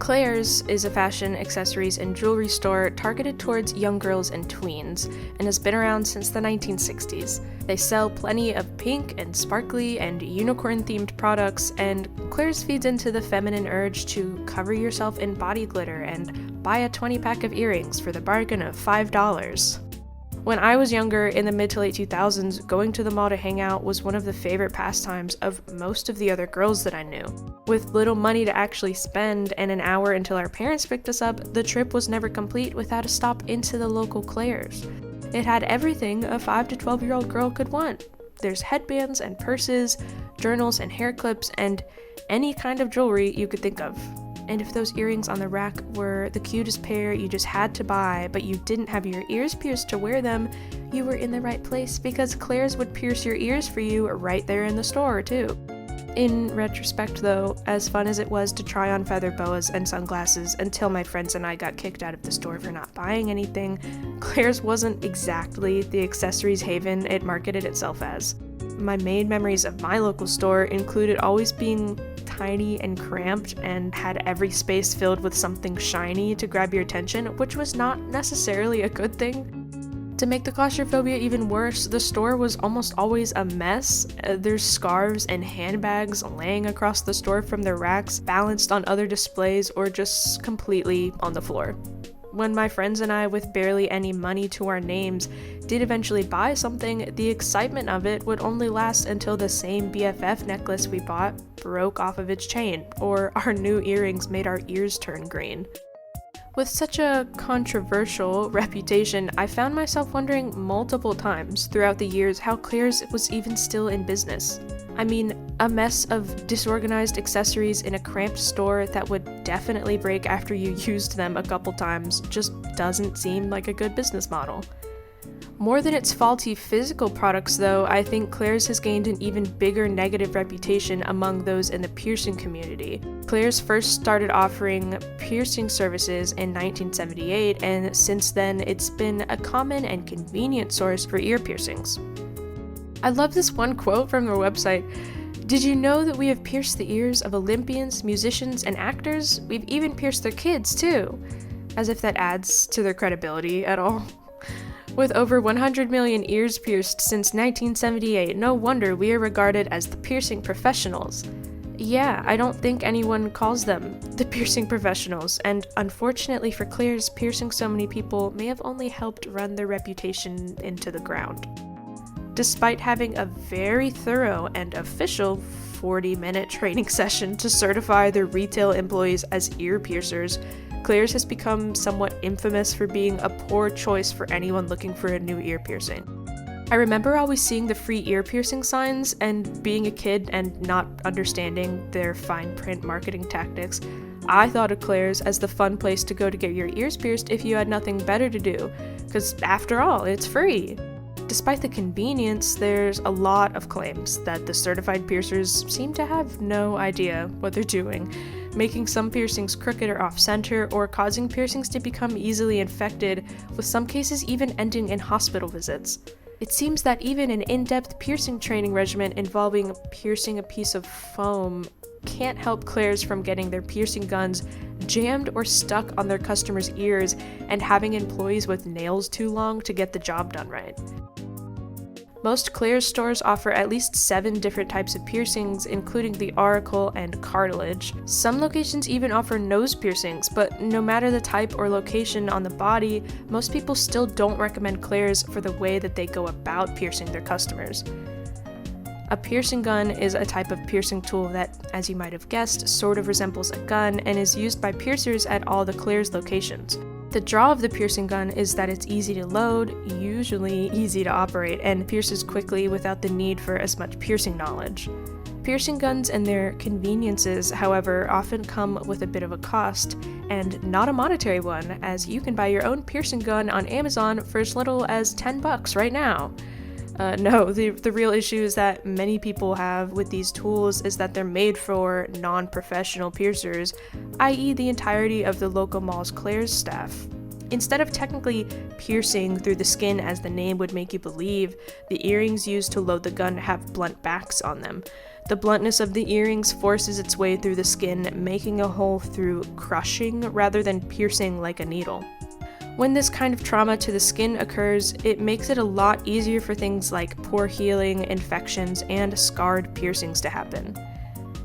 Claire's is a fashion, accessories, and jewelry store targeted towards young girls and tweens, and has been around since the 1960s. They sell plenty of pink and sparkly and unicorn-themed products, and Claire's feeds into the feminine urge to cover yourself in body glitter and buy a 20-pack of earrings for the bargain of $5. When I was younger, in the mid to late 2000s, going to the mall to hang out was one of the favorite pastimes of most of the other girls that I knew. With little money to actually spend and an hour until our parents picked us up, the trip was never complete without a stop into the local Claire's. It had everything a 5 to 12-year-old girl could want. There's headbands and purses, journals and hair clips, and any kind of jewelry you could think of. And if those earrings on the rack were the cutest pair you just had to buy, but you didn't have your ears pierced to wear them, you were in the right place, because Claire's would pierce your ears for you right there in the store, too. In retrospect, though, as fun as it was to try on feather boas and sunglasses until my friends and I got kicked out of the store for not buying anything, Claire's wasn't exactly the accessories haven it marketed itself as. My main memories of my local store included always being tiny and cramped and had every space filled with something shiny to grab your attention, which was not necessarily a good thing. To make the claustrophobia even worse, the store was almost always a mess. There's scarves and handbags laying across the store from the racks, balanced on other displays, or just completely on the floor. When my friends and I, with barely any money to our names, did eventually buy something, the excitement of it would only last until the same BFF necklace we bought broke off of its chain, or our new earrings made our ears turn green. With such a controversial reputation, I found myself wondering multiple times throughout the years how Claire's was even still in business. I mean, a mess of disorganized accessories in a cramped store that would definitely break after you used them a couple times just doesn't seem like a good business model. More than its faulty physical products, though, I think Claire's has gained an even bigger negative reputation among those in the piercing community. Claire's first started offering piercing services in 1978, and since then it's been a common and convenient source for ear piercings. I love this one quote from their website. "Did you know that we have pierced the ears of Olympians, musicians, and actors? We've even pierced their kids, too." As if that adds to their credibility at all. With over 100 million ears pierced since 1978, no wonder we are regarded as the piercing professionals. Yeah, I don't think anyone calls them the piercing professionals, and unfortunately for Claire's, piercing so many people may have only helped run their reputation into the ground. Despite having a very thorough and official 40-minute training session to certify their retail employees as ear piercers, Claire's has become somewhat infamous for being a poor choice for anyone looking for a new ear piercing. I remember always seeing the free ear piercing signs, and being a kid and not understanding their fine print marketing tactics, I thought of Claire's as the fun place to go to get your ears pierced if you had nothing better to do, because after all, it's free. Despite the convenience, there's a lot of claims that the certified piercers seem to have no idea what they're doing, making some piercings crooked or off-center, or causing piercings to become easily infected, with some cases even ending in hospital visits. It seems that even an in-depth piercing training regimen involving piercing a piece of foam can't help Claire's from getting their piercing guns jammed or stuck on their customers' ears and having employees with nails too long to get the job done right. Most Claire's stores offer at least 7 different types of piercings, including the auricle and cartilage. Some locations even offer nose piercings, but no matter the type or location on the body, most people still don't recommend Claire's for the way that they go about piercing their customers. A piercing gun is a type of piercing tool that, as you might have guessed, sort of resembles a gun and is used by piercers at all the Claire's locations. The draw of the piercing gun is that it's easy to load, usually easy to operate, and pierces quickly without the need for as much piercing knowledge. Piercing guns and their conveniences, however, often come with a bit of a cost, and not a monetary one, as you can buy your own piercing gun on Amazon for as little as $10 right now. No, the real issue is that many people have with these tools is that they're made for non-professional piercers, i.e. the entirety of the local mall's Claire's staff. Instead of technically piercing through the skin as the name would make you believe, the earrings used to load the gun have blunt backs on them. The bluntness of the earrings forces its way through the skin, making a hole through crushing rather than piercing like a needle. When this kind of trauma to the skin occurs, it makes it a lot easier for things like poor healing, infections, and scarred piercings to happen.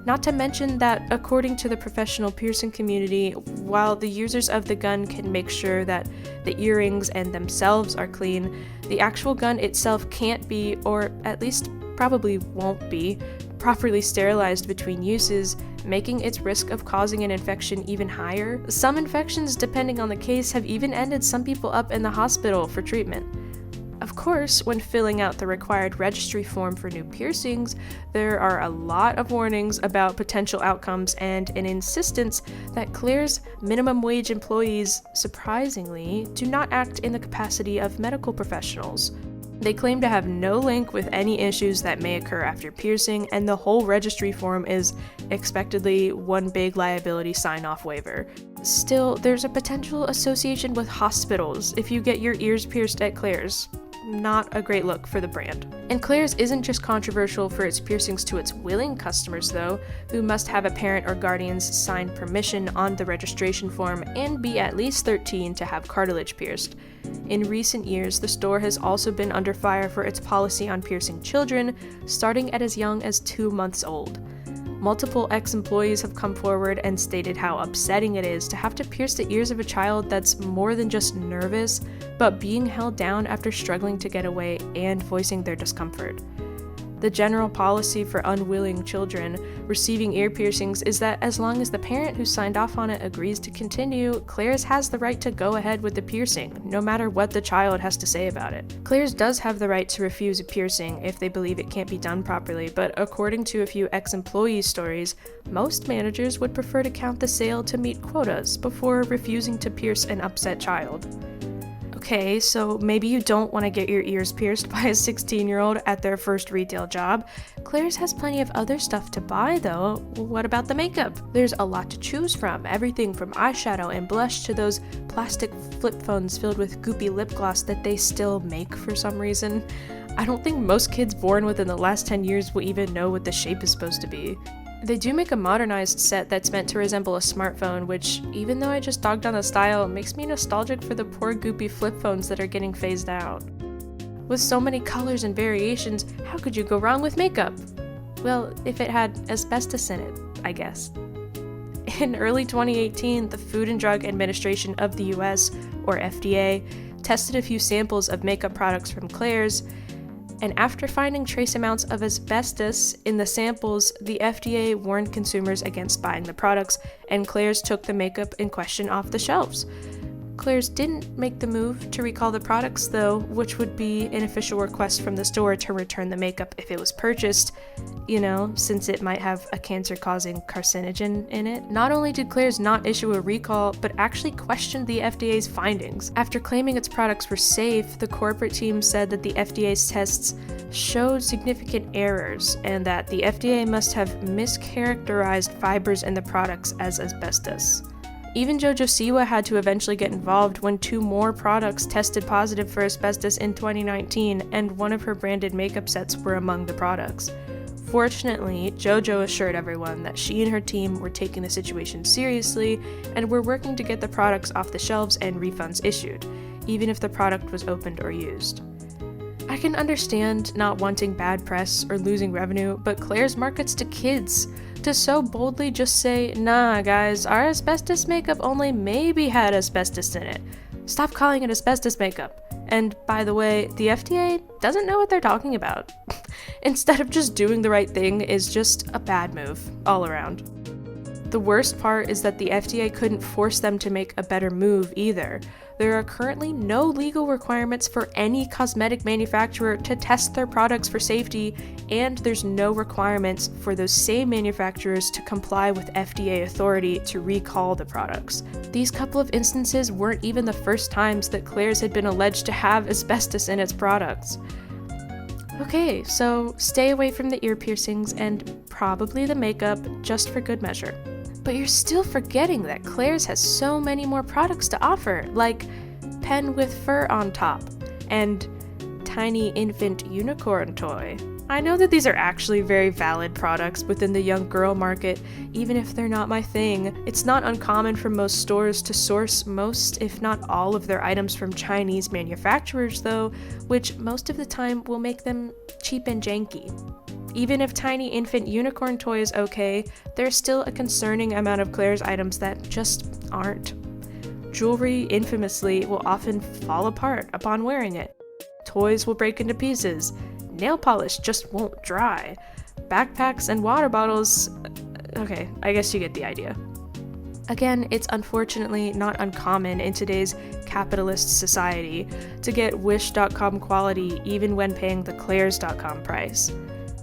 Not to mention that, according to the professional piercing community, while the users of the gun can make sure that the earrings and themselves are clean, the actual gun itself can't be, or at least probably won't be, properly sterilized between uses, making its risk of causing an infection even higher. Some infections, depending on the case, have even ended some people up in the hospital for treatment. Of course, when filling out the required registry form for new piercings, there are a lot of warnings about potential outcomes and an insistence that Claire's minimum wage employees, surprisingly, do not act in the capacity of medical professionals. They claim to have no link with any issues that may occur after piercing, and the whole registry form is expectedly one big liability sign-off waiver. Still, there's a potential association with hospitals if you get your ears pierced at Claire's. Not a great look for the brand. And Claire's isn't just controversial for its piercings to its willing customers though, who must have a parent or guardian's sign permission on the registration form and be at least 13 to have cartilage pierced. In recent years, the store has also been under fire for its policy on piercing children, starting at as young as 2 months old. Multiple ex-employees have come forward and stated how upsetting it is to have to pierce the ears of a child that's more than just nervous, but being held down after struggling to get away and voicing their discomfort. The general policy for unwilling children receiving ear piercings is that as long as the parent who signed off on it agrees to continue, Claire's has the right to go ahead with the piercing, no matter what the child has to say about it. Claire's does have the right to refuse a piercing if they believe it can't be done properly, but according to a few ex-employee stories, most managers would prefer to count the sale to meet quotas before refusing to pierce an upset child. Okay, so maybe you don't want to get your ears pierced by a 16-year-old at their first retail job. Claire's has plenty of other stuff to buy though. What about the makeup? There's a lot to choose from, everything from eyeshadow and blush to those plastic flip phones filled with goopy lip gloss that they still make for some reason. I don't think most kids born within the last 10 years will even know what the shape is supposed to be. They do make a modernized set that's meant to resemble a smartphone, which, even though I just dogged on the style, makes me nostalgic for the poor goopy flip phones that are getting phased out. With so many colors and variations, how could you go wrong with makeup? Well, if it had asbestos in it, I guess. In early 2018, the Food and Drug Administration of the US, or FDA, tested a few samples of makeup products from Claire's, and after finding trace amounts of asbestos in the samples, the FDA warned consumers against buying the products, and Claire's took the makeup in question off the shelves. Claire's didn't make the move to recall the products though, which would be an official request from the store to return the makeup if it was purchased, since it might have a cancer-causing carcinogen in it. Not only did Claire's not issue a recall, but actually questioned the FDA's findings. After claiming its products were safe, the corporate team said that the FDA's tests showed significant errors and that the FDA must have mischaracterized fibers in the products as asbestos. Even Jojo Siwa had to eventually get involved when 2 more products tested positive for asbestos in 2019, and one of her branded makeup sets were among the products. Fortunately, Jojo assured everyone that she and her team were taking the situation seriously and were working to get the products off the shelves and refunds issued, even if the product was opened or used. I can understand not wanting bad press or losing revenue, but Claire's markets to kids. To so boldly just say, nah guys, our asbestos makeup only maybe had asbestos in it. Stop calling it asbestos makeup. And by the way, the FDA doesn't know what they're talking about. Instead of just doing the right thing is just a bad move, all around. The worst part is that the FDA couldn't force them to make a better move either. There are currently no legal requirements for any cosmetic manufacturer to test their products for safety, and there's no requirements for those same manufacturers to comply with FDA authority to recall the products. These couple of instances weren't even the first times that Claire's had been alleged to have asbestos in its products. Okay, so stay away from the ear piercings and probably the makeup just for good measure. But you're still forgetting that Claire's has so many more products to offer, like pen with fur on top, and tiny infant unicorn toy. I know that these are actually very valid products within the young girl market, even if they're not my thing. It's not uncommon for most stores to source most, if not all, of their items from Chinese manufacturers though, which most of the time will make them cheap and janky. Even if tiny infant unicorn toy is okay, there's still a concerning amount of Claire's items that just aren't. Jewelry, infamously, will often fall apart upon wearing it. Toys will break into pieces. Nail polish just won't dry. Backpacks and water bottles... Okay, I guess you get the idea. Again, it's unfortunately not uncommon in today's capitalist society to get Wish.com quality even when paying the Claire's.com price.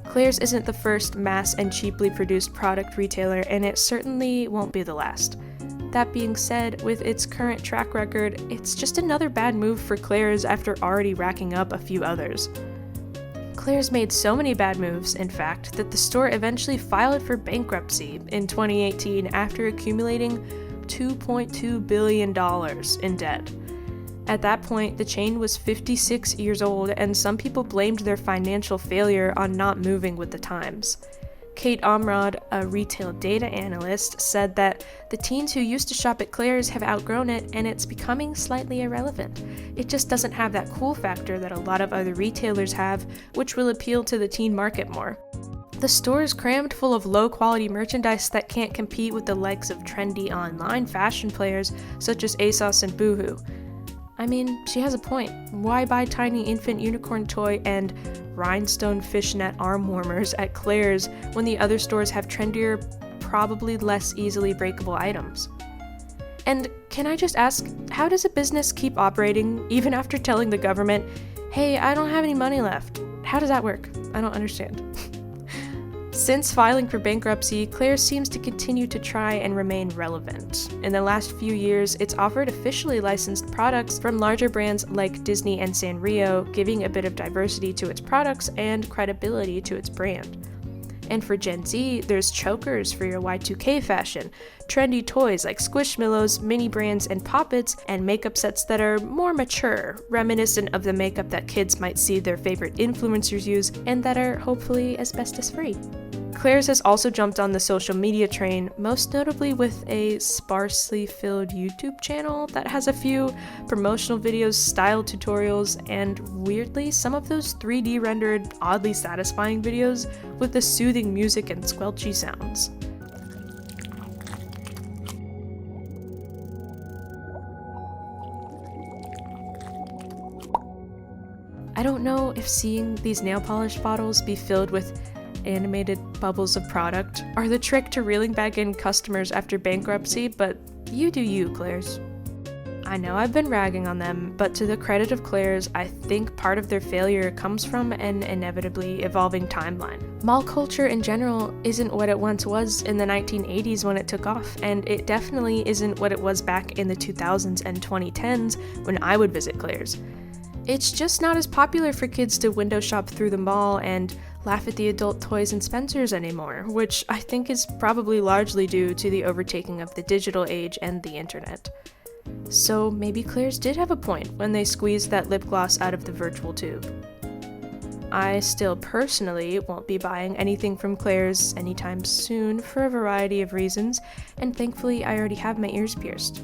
Claire's isn't the first mass and cheaply produced product retailer, and it certainly won't be the last. That being said, with its current track record, it's just another bad move for Claire's after already racking up a few others. Claire's made so many bad moves, in fact, that the store eventually filed for bankruptcy in 2018 after accumulating $2.2 billion in debt. At that point, the chain was 56 years old, and some people blamed their financial failure on not moving with the times. Kate Omrod, a retail data analyst, said that the teens who used to shop at Claire's have outgrown it and it's becoming slightly irrelevant. It just doesn't have that cool factor that a lot of other retailers have, which will appeal to the teen market more. The store is crammed full of low-quality merchandise that can't compete with the likes of trendy online fashion players such as ASOS and Boohoo. I mean, she has a point. Why buy tiny infant unicorn toy and rhinestone fishnet arm warmers at Claire's when the other stores have trendier, probably less easily breakable items? And can I just ask, how does a business keep operating even after telling the government, hey, I don't have any money left? How does that work? I don't understand. Since filing for bankruptcy, Claire's seems to continue to try and remain relevant. In the last few years, it's offered officially licensed products from larger brands like Disney and Sanrio, giving a bit of diversity to its products and credibility to its brand. And for Gen Z, there's chokers for your Y2K fashion, trendy toys like Squishmallows, mini brands, and Poppets, and makeup sets that are more mature, reminiscent of the makeup that kids might see their favorite influencers use, and that are hopefully asbestos-free. Claire's has also jumped on the social media train, most notably with a sparsely filled YouTube channel that has a few promotional videos, style tutorials, and weirdly, some of those 3D rendered, oddly satisfying videos with the soothing music and squelchy sounds. I don't know if seeing these nail polish bottles be filled with animated bubbles of product are the trick to reeling back in customers after bankruptcy, but you do you, Claire's. I know I've been ragging on them, but to the credit of Claire's, I think part of their failure comes from an inevitably evolving timeline. Mall culture in general isn't what it once was in the 1980s when it took off, and it definitely isn't what it was back in the 2000s and 2010s when I would visit Claire's. It's just not as popular for kids to window shop through the mall and laugh at the adult toys in Spencer's anymore, which I think is probably largely due to the overtaking of the digital age and the internet. So maybe Claire's did have a point when they squeezed that lip gloss out of the virtual tube. I still personally won't be buying anything from Claire's anytime soon for a variety of reasons, and thankfully I already have my ears pierced.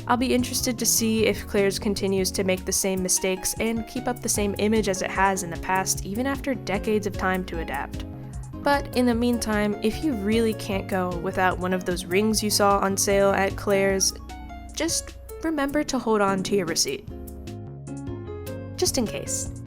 I'll be interested to see if Claire's continues to make the same mistakes and keep up the same image as it has in the past, even after decades of time to adapt. But in the meantime, if you really can't go without one of those rings you saw on sale at Claire's, just remember to hold on to your receipt. Just in case.